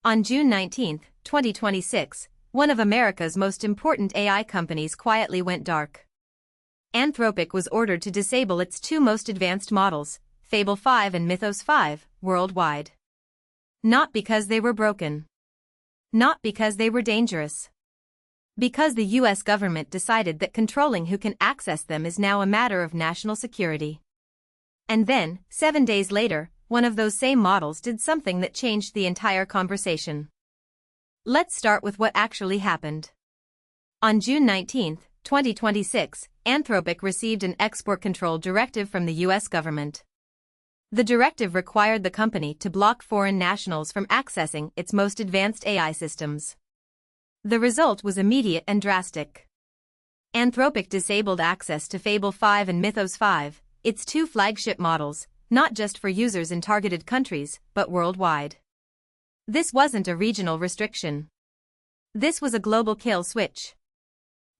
On June 19, 2026, one of America's most important AI companies quietly went dark. Anthropic was ordered to disable its two most advanced models, Fable 5 and Mythos 5, worldwide. Not because they were broken. Not because they were dangerous. Because the US government decided that controlling who can access them is now a matter of national security. And then, 7 days later, one of those same models did something that changed the entire conversation. Let's start with what actually happened. On June 19, 2026, Anthropic received an export control directive from the US government. The directive required the company to block foreign nationals from accessing its most advanced AI systems. The result was immediate and drastic. Anthropic disabled access to Fable 5 and Mythos 5, its two flagship models, not just for users in targeted countries, but worldwide. This wasn't a regional restriction. This was a global kill switch.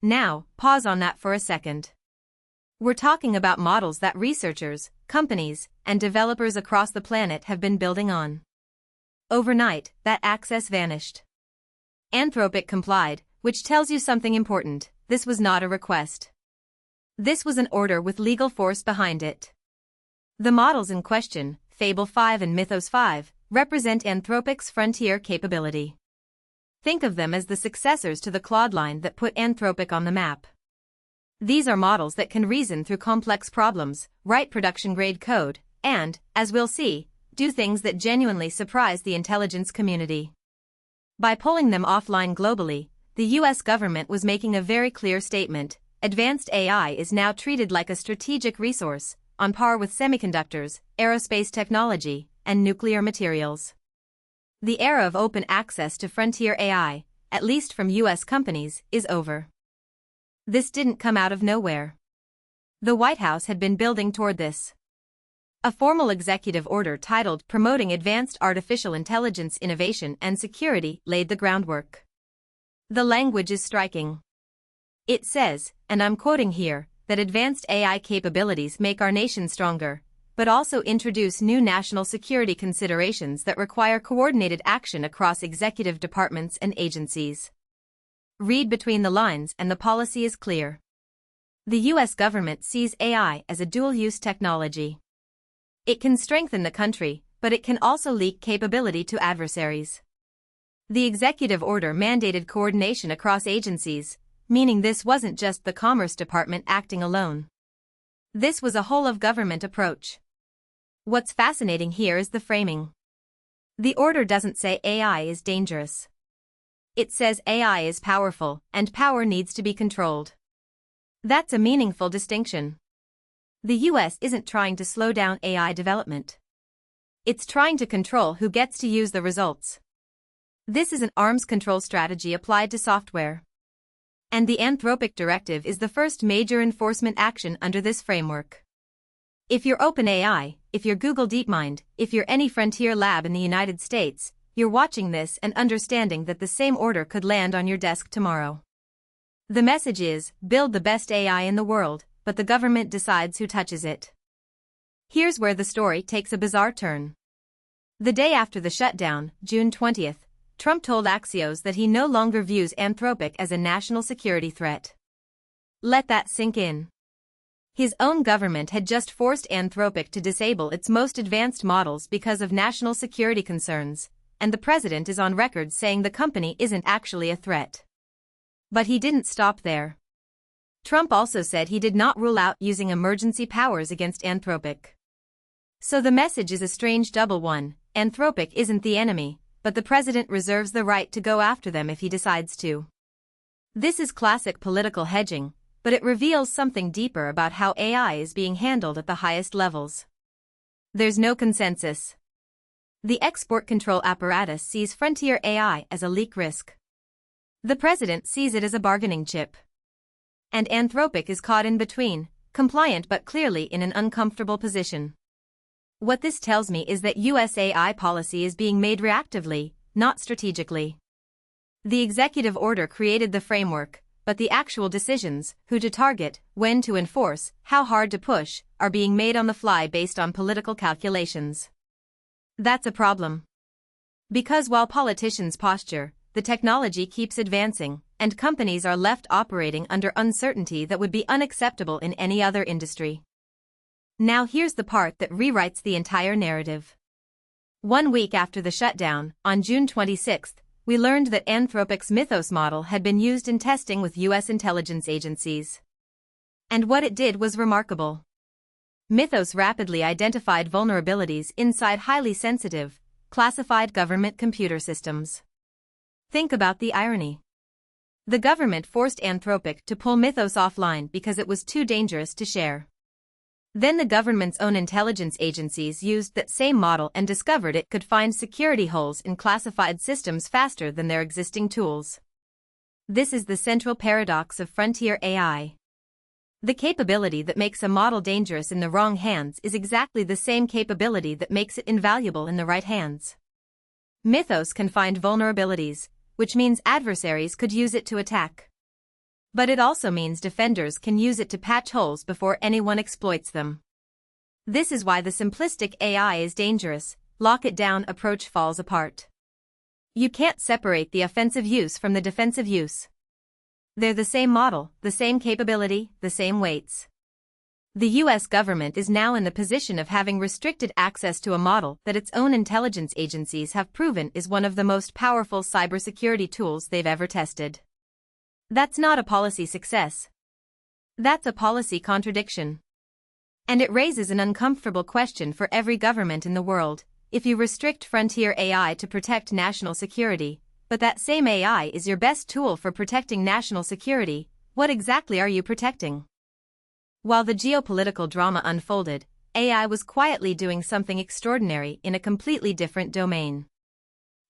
Now, pause on that for a second. We're talking about models that researchers, companies, and developers across the planet have been building on. Overnight, that access vanished. Anthropic complied, which tells you something important: this was not a request. This was an order with legal force behind it. The models in question, Fable 5 and Mythos 5, represent Anthropic's frontier capability. Think of them as the successors to the Claude line that put Anthropic on the map. These are models that can reason through complex problems, write production-grade code, and, as we'll see, do things that genuinely surprise the intelligence community. By pulling them offline globally, the US government was making a very clear statement: advanced AI is now treated like a strategic resource, on par with semiconductors, aerospace technology, and nuclear materials. The era of open access to frontier AI, at least from US companies, is over. This didn't come out of nowhere. The White House had been building toward this. A formal executive order titled Promoting Advanced Artificial Intelligence Innovation and Security laid the groundwork. The language is striking. It says, and I'm quoting here, that advanced AI capabilities make our nation stronger, but also introduce new national security considerations that require coordinated action across executive departments and agencies. Read between the lines and the policy is clear. The US government sees AI as a dual-use technology. It can strengthen the country, but it can also leak capability to adversaries. The executive order mandated coordination across agencies, meaning this wasn't just the Commerce Department acting alone. This was a whole-of-government approach. What's fascinating here is the framing. The order doesn't say AI is dangerous. It says AI is powerful, and power needs to be controlled. That's a meaningful distinction. The US isn't trying to slow down AI development. It's trying to control who gets to use the results. This is an arms control strategy applied to software. And the Anthropic Directive is the first major enforcement action under this framework. If you're OpenAI, if you're Google DeepMind, if you're any frontier lab in the United States, you're watching this and understanding that the same order could land on your desk tomorrow. The message is, build the best AI in the world, but the government decides who touches it. Here's where the story takes a bizarre turn. The day after the shutdown, June 20th, Trump told Axios that he no longer views Anthropic as a national security threat. Let that sink in. His own government had just forced Anthropic to disable its most advanced models because of national security concerns, and the president is on record saying the company isn't actually a threat. But he didn't stop there. Trump also said he did not rule out using emergency powers against Anthropic. So the message is a strange double one: Anthropic isn't the enemy, but the president reserves the right to go after them if he decides to. This is classic political hedging, but it reveals something deeper about how AI is being handled at the highest levels. There's no consensus. The export control apparatus sees frontier AI as a leak risk. The president sees it as a bargaining chip. And Anthropic is caught in between, compliant but clearly in an uncomfortable position. What this tells me is that US AI policy is being made reactively, not strategically. The executive order created the framework, but the actual decisions, who to target, when to enforce, how hard to push, are being made on the fly based on political calculations. That's a problem. Because while politicians posture, the technology keeps advancing, and companies are left operating under uncertainty that would be unacceptable in any other industry. Now here's the part that rewrites the entire narrative. 1 week after the shutdown, on June 26, we learned that Anthropic's Mythos model had been used in testing with U.S. intelligence agencies. And what it did was remarkable. Mythos rapidly identified vulnerabilities inside highly sensitive, classified government computer systems. Think about the irony. The government forced Anthropic to pull Mythos offline because it was too dangerous to share. Then the government's own intelligence agencies used that same model and discovered it could find security holes in classified systems faster than their existing tools. This is the central paradox of frontier AI. The capability that makes a model dangerous in the wrong hands is exactly the same capability that makes it invaluable in the right hands. Mythos can find vulnerabilities, which means adversaries could use it to attack. But it also means defenders can use it to patch holes before anyone exploits them. This is why the simplistic AI is dangerous. Lock it down approach falls apart. You can't separate the offensive use from the defensive use. They're the same model, the same capability, the same weights. The US government is now in the position of having restricted access to a model that its own intelligence agencies have proven is one of the most powerful cybersecurity tools they've ever tested. That's not a policy success. That's a policy contradiction. And it raises an uncomfortable question for every government in the world. If you restrict frontier AI to protect national security, but that same AI is your best tool for protecting national security, what exactly are you protecting? While the geopolitical drama unfolded, AI was quietly doing something extraordinary in a completely different domain.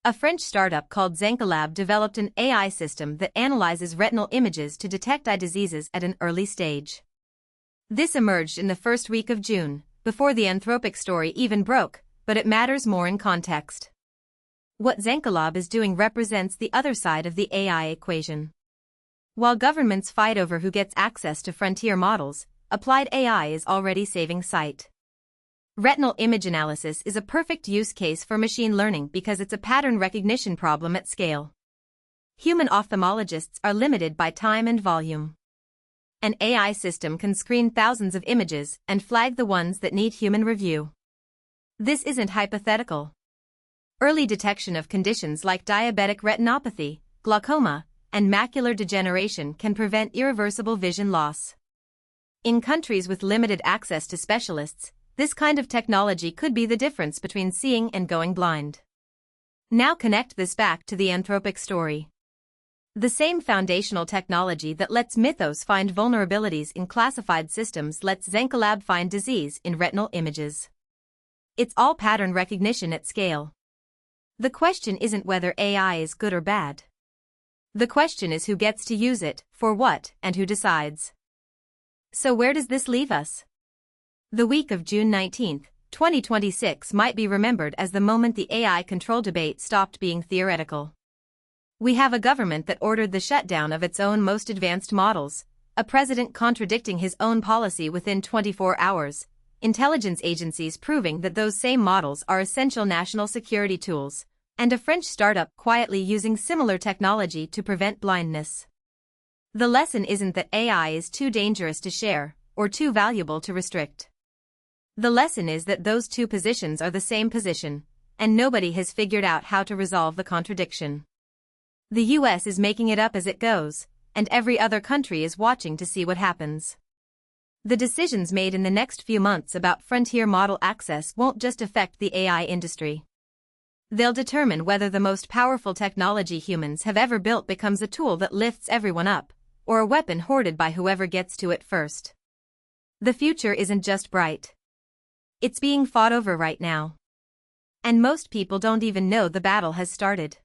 A French startup called Zenkolab developed an AI system that analyzes retinal images to detect eye diseases at an early stage. This emerged in the first week of June, before the Anthropic story even broke, but it matters more in context. What Zenkolab is doing represents the other side of the AI equation. While governments fight over who gets access to frontier models, applied AI is already saving sight. Retinal image analysis is a perfect use case for machine learning because it's a pattern recognition problem at scale. Human ophthalmologists are limited by time and volume. An AI system can screen thousands of images and flag the ones that need human review. This isn't hypothetical. Early detection of conditions like diabetic retinopathy, glaucoma, and macular degeneration can prevent irreversible vision loss. In countries with limited access to specialists, this kind of technology could be the difference between seeing and going blind. Now connect this back to the Anthropic story. The same foundational technology that lets Mythos find vulnerabilities in classified systems lets Zenkolab find disease in retinal images. It's all pattern recognition at scale. The question isn't whether AI is good or bad. The question is who gets to use it, for what, and who decides. So where does this leave us? The week of June 19, 2026 might be remembered as the moment the AI control debate stopped being theoretical. We have a government that ordered the shutdown of its own most advanced models, a president contradicting his own policy within 24 hours, intelligence agencies proving that those same models are essential national security tools, and a French startup quietly using similar technology to prevent blindness. The lesson isn't that AI is too dangerous to share, or too valuable to restrict. The lesson is that those two positions are the same position, and nobody has figured out how to resolve the contradiction. The US is making it up as it goes, and every other country is watching to see what happens. The decisions made in the next few months about frontier model access won't just affect the AI industry. They'll determine whether the most powerful technology humans have ever built becomes a tool that lifts everyone up, or a weapon hoarded by whoever gets to it first. The future isn't just bright. It's being fought over right now. And most people don't even know the battle has started.